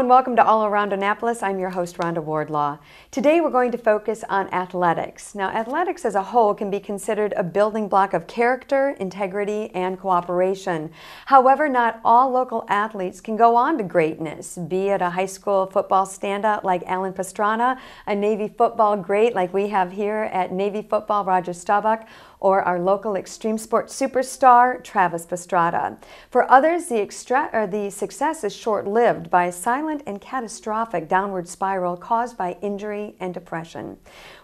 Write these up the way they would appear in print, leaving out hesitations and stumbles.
and welcome to All Around Annapolis. I'm your host, Rhonda Wardlaw. Today we're going to focus on athletics. Now, athletics as a whole can be considered a building block of character, integrity, and cooperation. However, not all local athletes can go on to greatness, be it a high school football standout like Alan Pastrana, a Navy football great like we have here at Navy football, Roger Staubach, or our local extreme sports superstar, Travis Pastrana. For others, the success is short-lived by a silent and catastrophic downward spiral caused by injury and depression.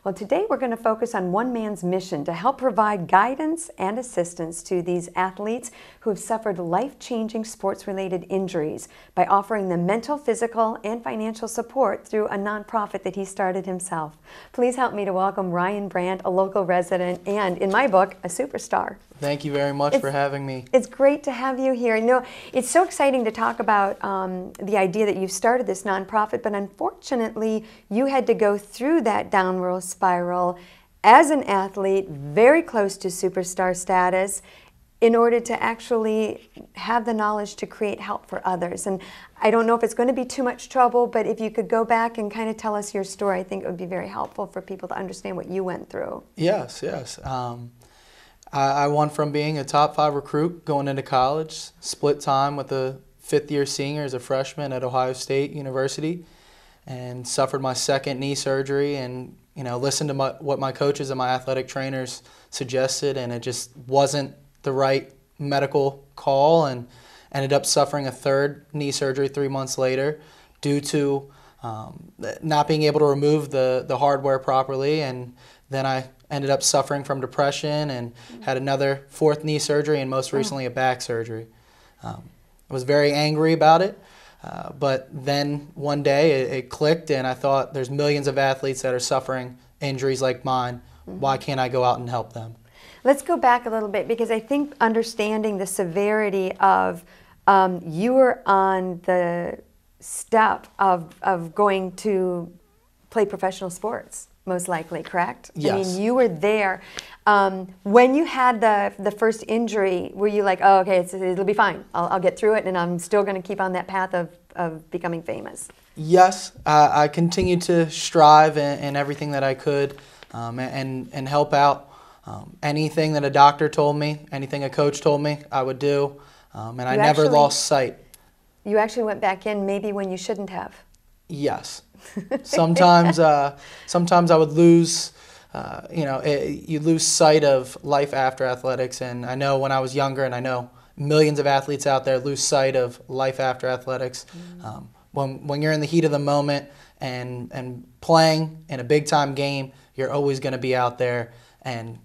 Well, today we're going to focus on one man's mission to help provide guidance and assistance to these athletes who have suffered life-changing sports-related injuries by offering them mental, physical, and financial support through a nonprofit that he started himself. Please help me to welcome Ryan Brant, a local resident and, in my book, a superstar. Thank you very much for having me. It's great to have you here. You know, it's so exciting to talk about the idea that you've started this nonprofit, but unfortunately, you had to go through that downward spiral as an athlete, very close to superstar status, in order to actually have the knowledge to create help for others. And I don't know if it's going to be too much trouble, but if you could go back and kind of tell us your story, I think it would be very helpful for people to understand what you went through. Yes. I went from being a top 5 recruit going into college, split time with a fifth-year senior as a freshman at Ohio State University, and suffered my second knee surgery and listened to what my coaches and my athletic trainers suggested, and it just wasn't the right medical call, and ended up suffering a third knee surgery 3 months later due to not being able to remove the hardware properly, and then I ended up suffering from depression and had another fourth knee surgery and most recently a back surgery. I was very angry about it, but then one day it clicked and I thought, there's millions of athletes that are suffering injuries like mine. Why can't I go out and help them? Let's go back a little bit, because I think understanding the severity of you were on the step of going to play professional sports, most likely, correct? Yes. I mean, you were there. When you had the first injury, were you like, oh, okay, it'll be fine. I'll get through it, and I'm still going to keep on that path of becoming famous? Yes. I continued to strive in everything that I could and help out. Anything that a doctor told me, anything a coach told me, I would do, and I never lost sight. You actually went back in maybe when you shouldn't have. Yes. Sometimes I would lose, you lose sight of life after athletics, and I know when I was younger, and I know millions of athletes out there lose sight of life after athletics. When you're in the heat of the moment and playing in a big-time game, you're always going to be out there, and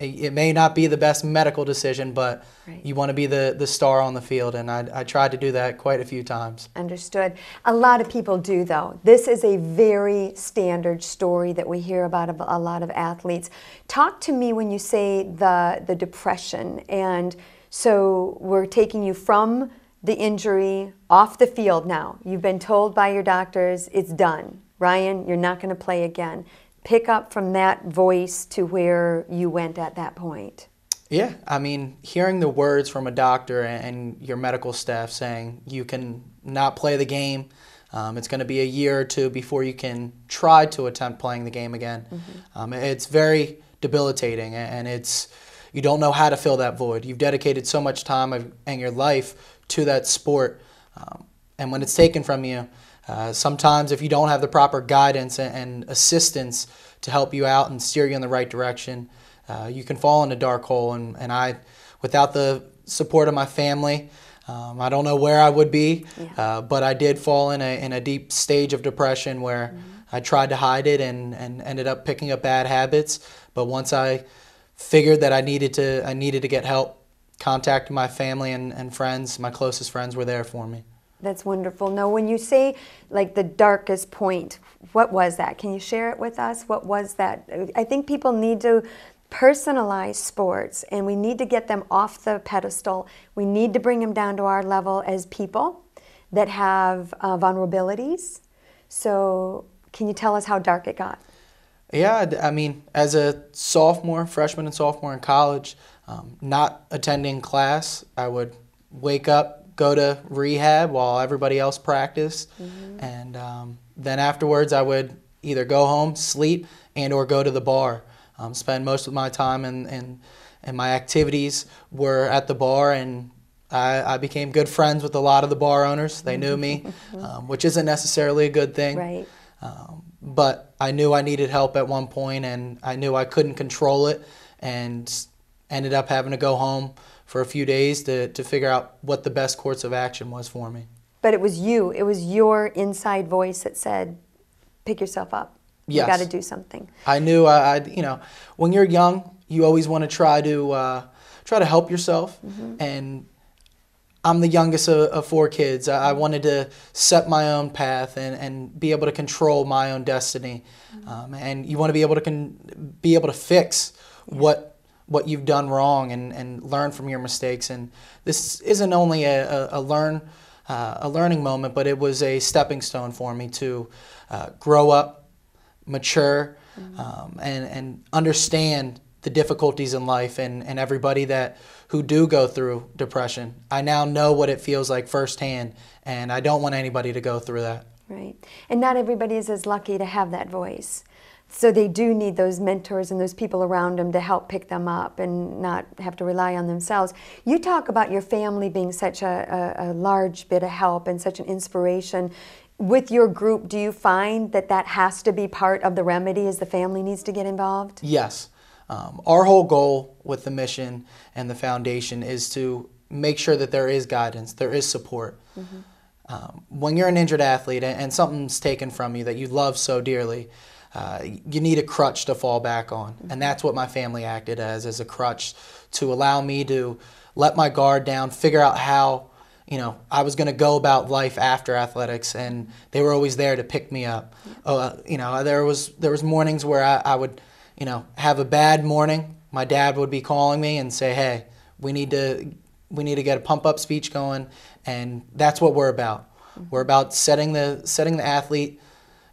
it may not be the best medical decision, but you want to be the star on the field, and I tried to do that quite a few times. Understood. A lot of people do, though. This is a very standard story that we hear about a lot of athletes. Talk to me when you say the depression, and so we're taking you from the injury off the field now. You've been told by your doctors, it's done. Ryan, you're not going to play again. Pick up from that voice to where you went at that point. Yeah, I mean, hearing the words from a doctor and your medical staff saying you can not play the game, it's going to be a year or two before you can try to attempt playing the game again. It's very debilitating, and you don't know how to fill that void. You've dedicated so much time and your life to that sport, and when it's taken from you, sometimes if you don't have the proper guidance and assistance to help you out and steer you in the right direction, you can fall in a dark hole. And I, without the support of my family, I don't know where I would be, but I did fall in a deep stage of depression where I tried to hide it and ended up picking up bad habits. But once I figured that I needed to get help, contacted my family and friends. My closest friends were there for me. That's wonderful. Now, when you say like the darkest point, what was that? Can you share it with us? What was that? I think people need to personalize sports, and we need to get them off the pedestal. We need to bring them down to our level as people that have vulnerabilities. So can you tell us how dark it got? Yeah, I mean, as a freshman and sophomore in college, not attending class, I would wake up, go to rehab while everybody else practiced. And then afterwards I would either go home, sleep, and or go to the bar. Spend most of my time and my activities were at the bar, and I became good friends with a lot of the bar owners. They knew me, which isn't necessarily a good thing. Right. But I knew I needed help at one point, and I knew I couldn't control it, and ended up having to go home for a few days to figure out what the best course of action was for me. But it was you. It was your inside voice that said, pick yourself up. Yes. You got to do something. I knew, you know, when you're young, you always want to try to help yourself. And I'm the youngest of 4 kids. I wanted to set my own path and be able to control my own destiny. And you want to be able to fix what you've done wrong and learn from your mistakes. And this isn't only a learning moment, but it was a stepping stone for me to grow up, mature, and understand the difficulties in life and everybody who do go through depression. I now know what it feels like firsthand, and I don't want anybody to go through that. Right. And not everybody is as lucky to have that voice. So they do need those mentors and those people around them to help pick them up and not have to rely on themselves. You talk about your family being such a large bit of help and such an inspiration. With your group, do you find that has to be part of the remedy, is the family needs to get involved? Yes. Our whole goal with the mission and the foundation is to make sure that there is guidance, there is support. When you're an injured athlete and something's taken from you that you love so dearly, you need a crutch to fall back on. And that's what my family acted as a crutch to allow me to let my guard down, figure out how I was going to go about life after athletics, and they were always there to pick me up. There was mornings where I would, have a bad morning. My dad would be calling me and say, "Hey, we need to get a pump up speech going," and that's what we're about. We're about setting the athlete,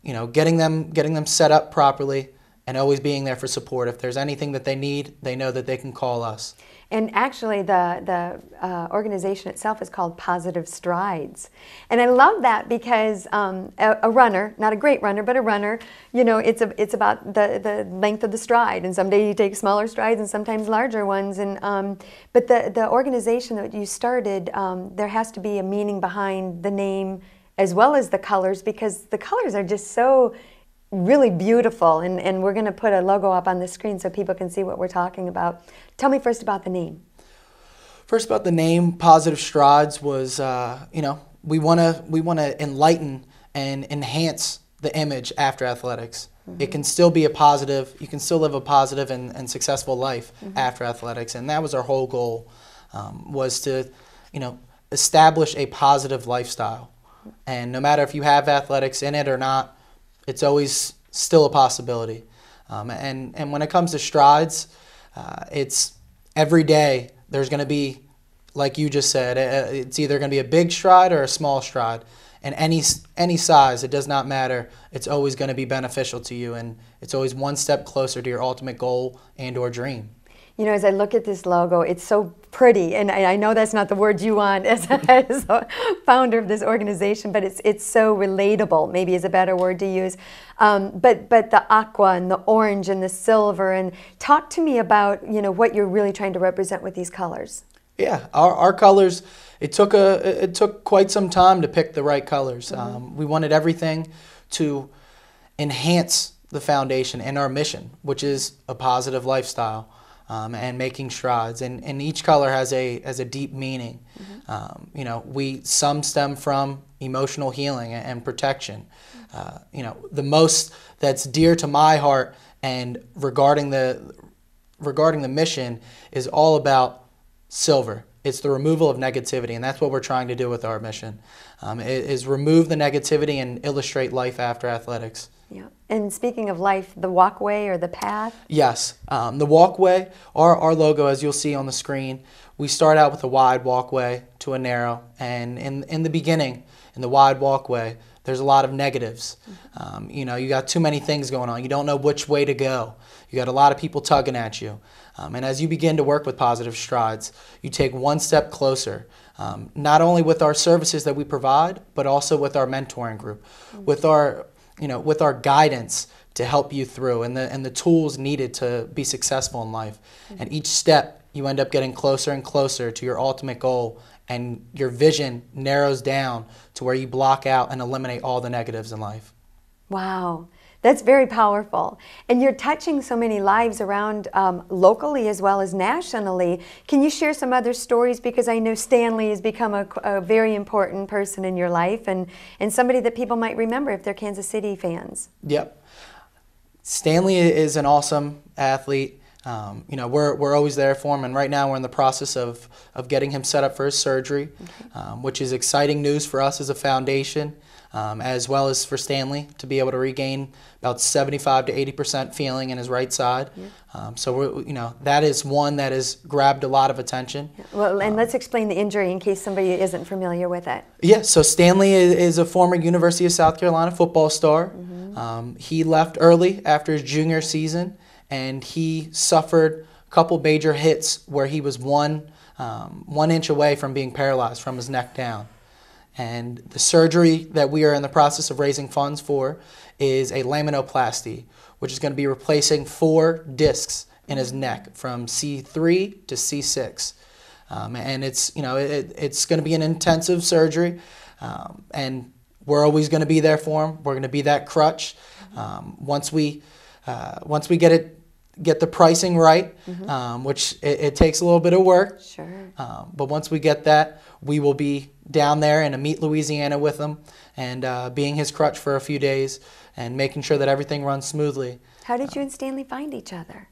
getting them set up properly, and always being there for support. If there's anything that they need, they know that they can call us. And actually, the organization itself is called Positive Strides. And I love that because a runner, not a great runner, but a runner, it's about the length of the stride. And someday you take smaller strides and sometimes larger ones. And but the organization that you started, there has to be a meaning behind the name as well as the colors, because the colors are just so really beautiful, and we're going to put a logo up on the screen so people can see what we're talking about. Tell me first about the name. First about the name, Positive Strides was, we want to enlighten and enhance the image after athletics. It can still be you can still live a positive and successful life after athletics, and that was our whole goal, was to, establish a positive lifestyle. And no matter if you have athletics in it or not, it's always still a possibility. And when it comes to strides, it's every day there's going to be, like you just said, it's either going to be a big stride or a small stride. And any size, it does not matter. It's always going to be beneficial to you, and it's always one step closer to your ultimate goal and or dream. As I look at this logo, it's so pretty, and I know that's not the word you want as a founder of this organization, but it's so relatable, maybe is a better word to use. But the aqua and the orange and the silver, and talk to me about what you're really trying to represent with these colors. Yeah, our colors. It took quite some time to pick the right colors. We wanted everything to enhance the foundation and our mission, which is a positive lifestyle. And making strides, and each color has a deep meaning. Some stem from emotional healing and protection. The most that's dear to my heart and regarding the mission is all about silver. It's the removal of negativity, and that's what we're trying to do with our mission. Is remove the negativity and illustrate life after athletics. Yeah. And speaking of life, the walkway or the path? Yes. The walkway, our logo, as you'll see on the screen, we start out with a wide walkway to a narrow. And in the beginning, in the wide walkway, there's a lot of negatives. You got too many things going on. You don't know which way to go. You got a lot of people tugging at you. And as you begin to work with Positive Strides, you take one step closer not only with our services that we provide, but also with our mentoring group, with our guidance to help you through, and the tools needed to be successful in life. And each step, you end up getting closer and closer to your ultimate goal, and your vision narrows down to where you block out and eliminate all the negatives in life. Wow. That's very powerful. And you're touching so many lives around locally as well as nationally. Can you share some other stories? Because I know Stanley has become a very important person in your life, and somebody that people might remember if they're Kansas City fans. Yep. Stanley is an awesome athlete. We're always there for him, and right now we're in the process of getting him set up for his surgery, which is exciting news for us as a foundation. As well as for Stanley to be able to regain about 75 to 80% feeling in his right side. So that is one that has grabbed a lot of attention. Well, and let's explain the injury in case somebody isn't familiar with it. Yeah, so Stanley is a former University of South Carolina football star. He left early after his junior season, and he suffered a couple major hits where he was one inch away from being paralyzed from his neck down. And the surgery that we are in the process of raising funds for is a laminoplasty, which is going to be replacing 4 discs in his neck from C3 to C6. And it's going to be an intensive surgery, and we're always going to be there for him. We're going to be that crutch. Once we get the pricing right, which it takes a little bit of work. Sure. But once we get that, we will be down there in Amite, Louisiana with him, and being his crutch for a few days and making sure that everything runs smoothly. How did you and Stanley find each other?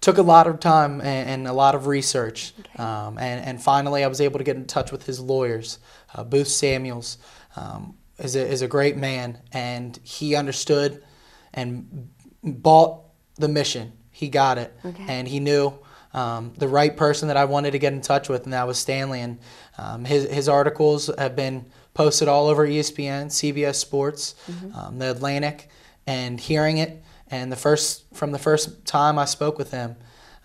Took a lot of time and a lot of research. Okay. And finally I was able to get in touch with his lawyers. Booth Samuels is a great man, and he understood and bought the mission. He got it. Okay. And he knew the right person that I wanted to get in touch with, and that was Stanley. And his articles have been posted all over ESPN, CBS Sports, The Atlantic, and hearing it. And from the first time I spoke with him,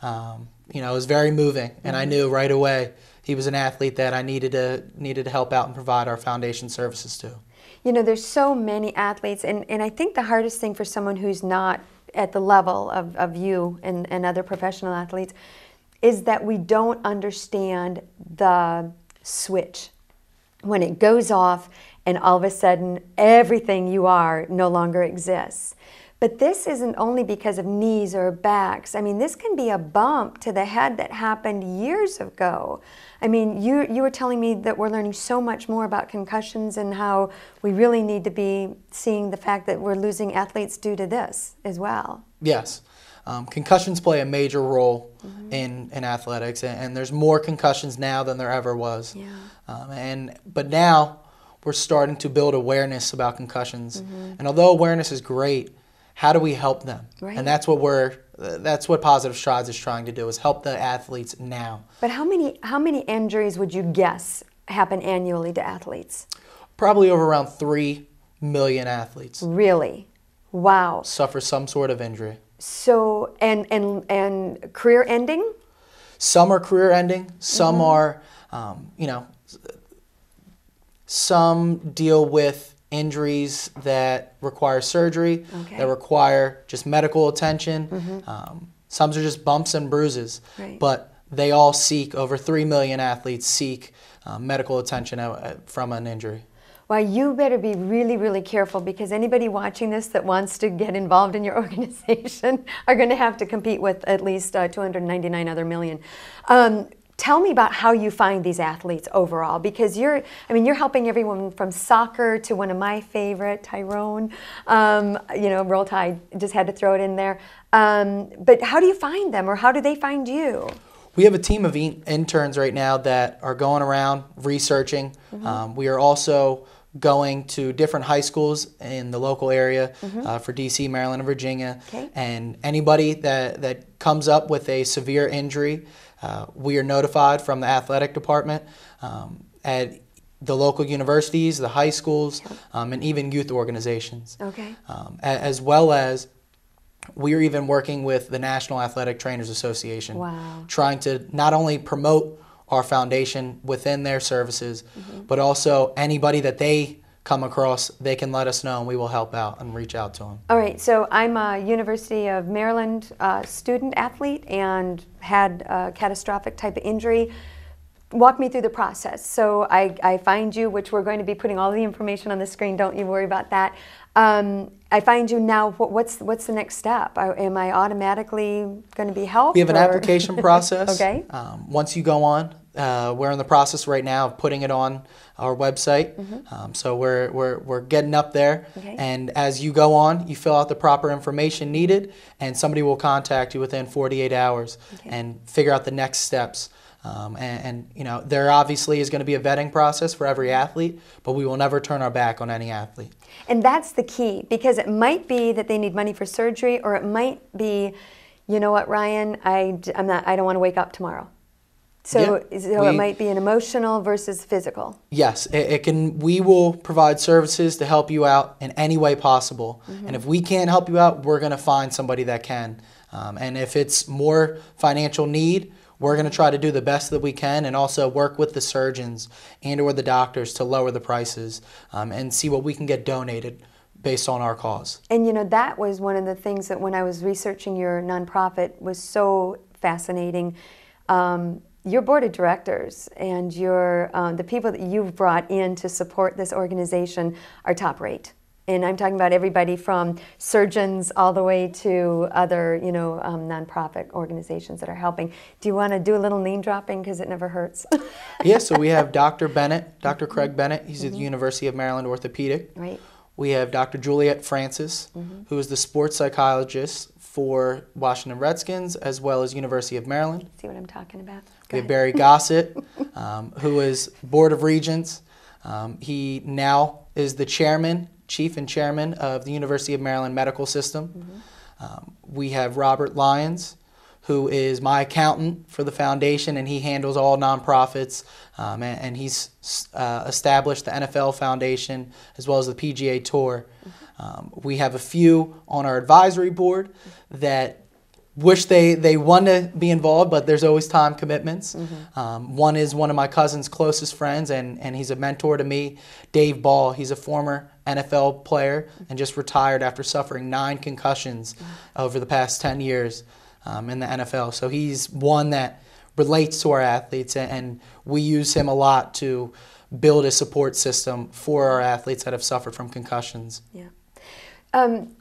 it was very moving, and I knew right away he was an athlete that I needed to help out and provide our foundation services to. There's so many athletes, and I think the hardest thing for someone who's not at the level of you and other professional athletes is that we don't understand the switch when it goes off and all of a sudden everything you are no longer exists. But this isn't only because of knees or backs. I mean, this can be a bump to the head that happened years ago. I mean, you were telling me that we're learning so much more about concussions and how we really need to be seeing the fact that we're losing athletes due to this as well. Yes. Concussions play a major role in athletics, and there's more concussions now than there ever was. Yeah. But now we're starting to build awareness about concussions. And although awareness is great, how do we help them? Right. And that's what Positive Strides is trying to do, is help the athletes now. But how many injuries would you guess happen annually to athletes? Probably over around 3 million athletes. Really? Wow. Suffer some sort of injury. So, and career ending? Some are career ending. Some are, some deal with injuries that require surgery, that require just medical attention. Some are just bumps and bruises. Right. But they all over 3 million athletes seek medical attention from an injury. Well, you better be really, really careful, because anybody watching this that wants to get involved in your organization are going to have to compete with at least 299 other million. Tell me about how you find these athletes overall, because you're helping everyone from soccer to one of my favorite, Tyrone. Roll Tide, just had to throw it in there. But how do you find them, or how do they find you? We have a team of interns right now that are going around researching. We are also going to different high schools in the local area for DC, Maryland, and Virginia. Okay. And anybody that comes up with a severe injury, we are notified from the athletic department at the local universities, the high schools, and even youth organizations. Okay. As well as we are even working with the National Athletic Trainers Association, trying to not only promote our foundation within their services, but also anybody that they come across, they can let us know and we will help out and reach out to them. All right, so I'm a University of Maryland student athlete and had a catastrophic type of injury. Walk me through the process. So I find you, which we're going to be putting all the information on the screen, don't you worry about that. I find you now, what's the next step? Am I automatically going to be helped? We have an application process. Okay. Once you go on, we're in the process right now of putting it on our website. So we're getting up there. Okay. And as you go on, you fill out the proper information needed, and somebody will contact you within 48 hours and figure out the next steps. And you know, there obviously is going to be a vetting process for every athlete, but we will never turn our back on any athlete. And that's the key, because it might be that they need money for surgery, or it might be, you know what, Ryan, I don't want to wake up tomorrow. So, it might be an emotional versus physical. Yes, it can. We will provide services to help you out in any way possible. And if we can't help you out, we're going to find somebody that can. And if it's more financial need, we're going to try to do the best that we can, and also work with the surgeons and or the doctors to lower the prices and see what we can get donated based on our cause. And you know, that was one of the things that when I was researching your nonprofit was so fascinating. Your board of directors and your the people that you've brought in to support this organization are top rate. And I'm talking about everybody from surgeons all the way to other, you know, nonprofit organizations that are helping. Do you want to do a little name dropping, because it never hurts? Yeah, so we have Dr. Bennett, Dr. Craig Bennett. He's at the University of Maryland Orthopedic. Right. We have Dr. Juliet Francis, who is the sports psychologist for Washington Redskins as well as University of Maryland. See what I'm talking about? We have Barry Gossett, who is Board of Regents. He now is the chief and chairman of the University of Maryland Medical System. We have Robert Lyons, who is my accountant for the foundation, and he handles all nonprofits, and he's established the NFL Foundation as well as the PGA Tour. We have a few on our advisory board that wish they want to be involved, but there's always time commitments. One is one of my cousin's closest friends, and he's a mentor to me, Dave Ball. He's a former NFL player and just retired after suffering 9 concussions over the past 10 years in the NFL. So he's one that relates to our athletes, and we use him a lot to build a support system for our athletes that have suffered from concussions. Yeah.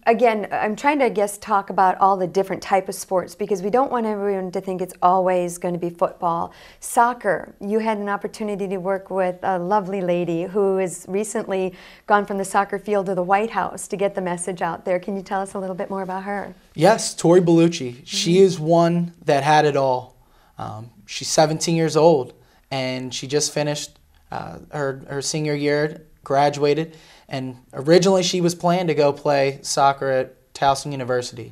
Again, I'm trying to, I guess, talk about all the different type of sports, because we don't want everyone to think it's always going to be football. Soccer, you had an opportunity to work with a lovely lady who has recently gone from the soccer field to the White House to get the message out there. Can you tell us a little bit more about her? Yes, Tori Bellucci. She is one that had it all. She's 17 years old, and she just finished her senior year, graduated. And originally she was planning to go play soccer at Towson University.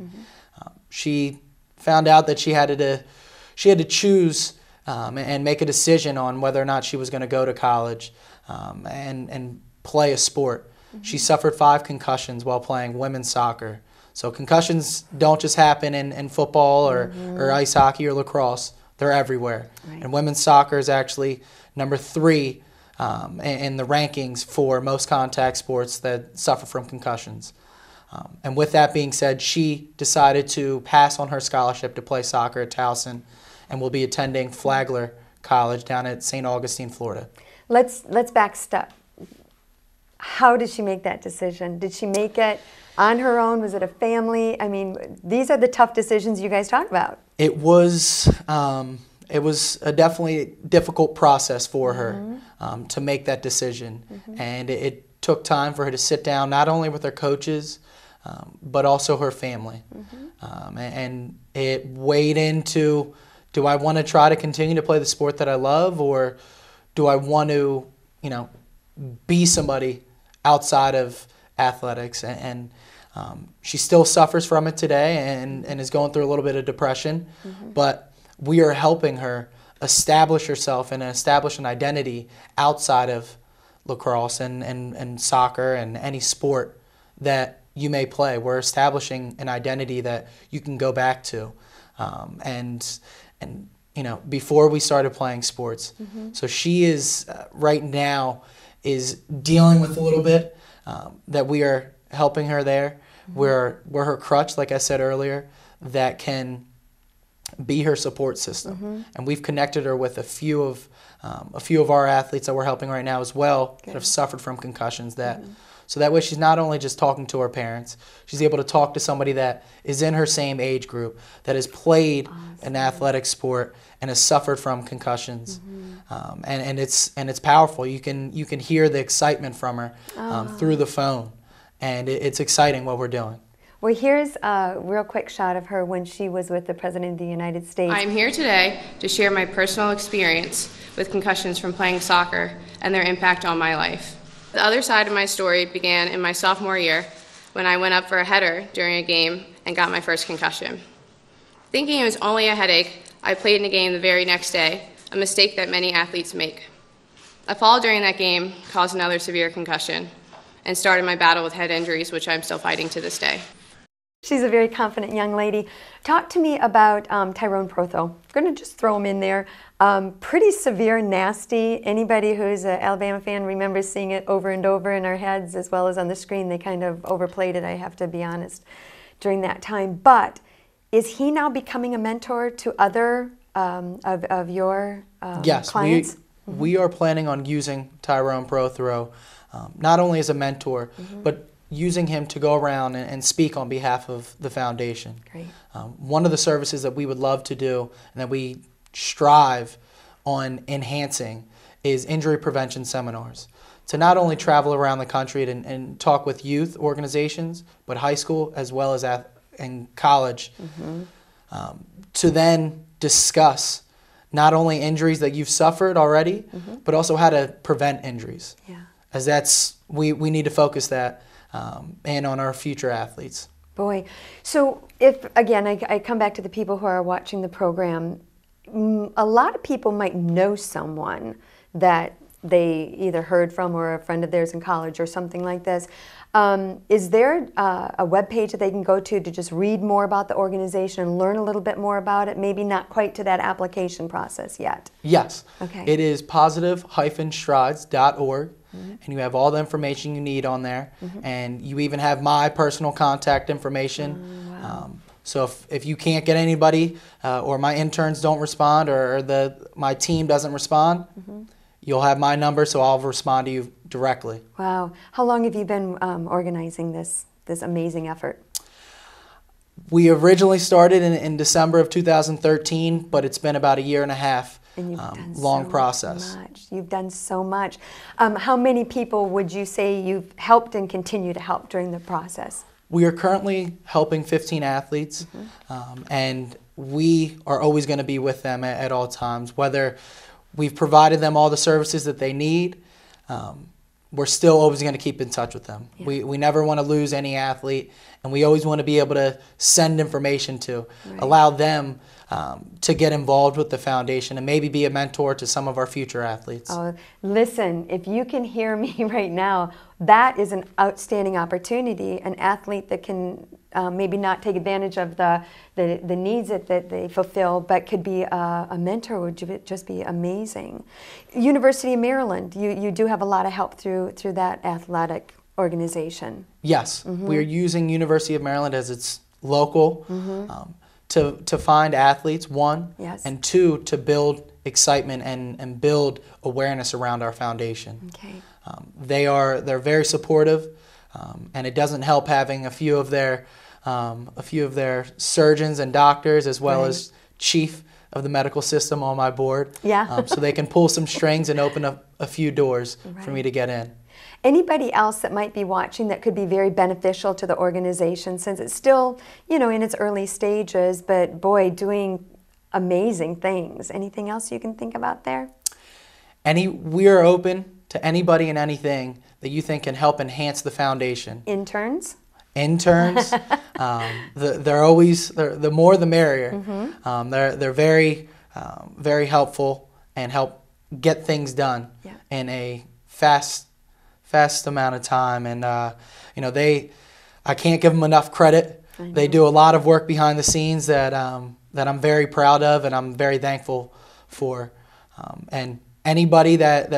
She found out that she had to choose and make a decision on whether or not she was going to go to college and play a sport. She suffered 5 concussions while playing women's soccer. So concussions don't just happen in football or ice hockey or lacrosse. They're everywhere. Right. And women's soccer is actually number 3 in the rankings for most contact sports that suffer from concussions. And with that being said, she decided to pass on her scholarship to play soccer at Towson and will be attending Flagler College down at St. Augustine, Florida. Let's back step. How did she make that decision? Did she make it on her own? Was it a family? I mean, these are the tough decisions you guys talk about. It was a definitely difficult process for her to make that decision. And it took time for her to sit down, not only with her coaches, but also her family. And it weighed into, do I want to try to continue to play the sport that I love, or do I want to, you know, be somebody outside of athletics? And she still suffers from it today and is going through a little bit of depression, but we are helping her establish herself and establish an identity outside of lacrosse and soccer and any sport that you may play. We're establishing an identity that you can go back to. And before we started playing sports. So she is right now is dealing with a little bit that we are helping her there. We're her crutch, like I said earlier, that can be her support system. And we've connected her with a few of our athletes that we're helping right now as well that have suffered from concussions. So that way she's not only just talking to her parents, she's able to talk to somebody that is in her same age group, that has played an athletic sport and has suffered from concussions. And it's powerful. You can hear the excitement from her through the phone, and it's exciting what we're doing. Well, here's a real quick shot of her when she was with the President of the United States. I'm here today to share my personal experience with concussions from playing soccer and their impact on my life. The other side of my story began in my sophomore year when I went up for a header during a game and got my first concussion. Thinking it was only a headache, I played in a game the very next day, a mistake that many athletes make. A fall during that game caused another severe concussion and started my battle with head injuries, which I'm still fighting to this day. She's a very confident young lady. Talk to me about Tyrone Protho. I'm going to just throw him in there. Pretty severe, nasty. Anybody who's an Alabama fan remembers seeing it over and over in our heads as well as on the screen. They kind of overplayed it, I have to be honest, during that time. But is he now becoming a mentor to other of your clients? Yes, we are planning on using Tyrone Protho not only as a mentor, but using him to go around and speak on behalf of the foundation. Great. One of the services that we would love to do and that we strive on enhancing is injury prevention seminars. To not only travel around the country and talk with youth organizations, but high school as well as in college, to then discuss not only injuries that you've suffered already, but also how to prevent injuries. Yeah. As we need to focus that and on our future athletes. Boy, so if, again, I come back to the people who are watching the program, a lot of people might know someone that they either heard from or a friend of theirs in college or something like this. Is there a web page that they can go to just read more about the organization and learn a little bit more about it? Maybe not quite to that application process yet. Yes. Okay. It is positive-strides.org. And you have all the information you need on there. And you even have my personal contact information. Wow. So if you can't get anybody or my interns don't respond or my team doesn't respond, you'll have my number, so I'll respond to you directly. Wow. How long have you been organizing this amazing effort? We originally started in December of 2013, but it's been about a year and a half. And you've done long so process. much. You've done so much. How many people would you say you've helped and continue to help during the process? We are currently helping 15 athletes, and we are always going to be with them at all times. Whether we've provided them all the services that they need, we're still always going to keep in touch with them. Yeah. We never want to lose any athlete, and we always want to be able to send information to, allow them to get involved with the foundation and maybe be a mentor to some of our future athletes. Oh, listen, if you can hear me right now, that is an outstanding opportunity. An athlete that can maybe not take advantage of the needs that they fulfill, but could be a mentor would just be amazing. University of Maryland, you do have a lot of help through that athletic organization. Yes, we are using University of Maryland as its local to find athletes, one, and two, to build excitement and build awareness around our foundation. Okay. They're very supportive, and it doesn't help having a few of their surgeons and doctors as well as chief of the medical system on my board. Yeah. So they can pull some strings and open up a few doors for me to get in. Anybody else that might be watching that could be very beneficial to the organization, since it's still, in its early stages, but boy, doing amazing things. Anything else you can think about there? We are open to anybody and anything that you think can help enhance the foundation. Interns? Interns. The more the merrier. They're very helpful and help get things done in a fast amount of time, and I can't give them enough credit They do a lot of work behind the scenes that I'm very proud of and I'm very thankful for. And anybody that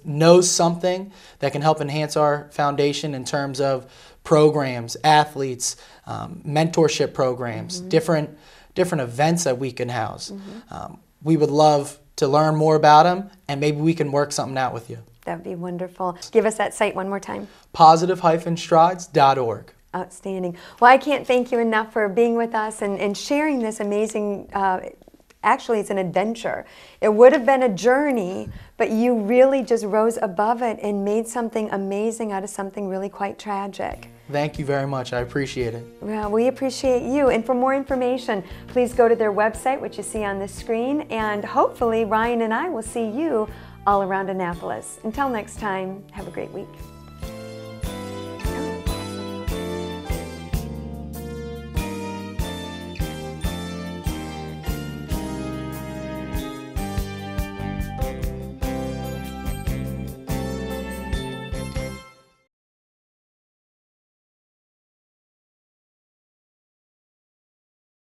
knows something that can help enhance our foundation in terms of programs, athletes, mentorship programs, different events that we can house. We would love to learn more about them, and maybe we can work something out with you. That'd be wonderful. Give us that site one more time. positive-strides.org. Outstanding. Well, I can't thank you enough for being with us and sharing this amazing, actually it's an adventure. It would have been a journey, but you really just rose above it and made something amazing out of something really quite tragic. Thank you very much. I appreciate it. Well, we appreciate you. And for more information, please go to their website, which you see on the screen, and hopefully Ryan and I will see you all around Annapolis. Until next time, have a great week.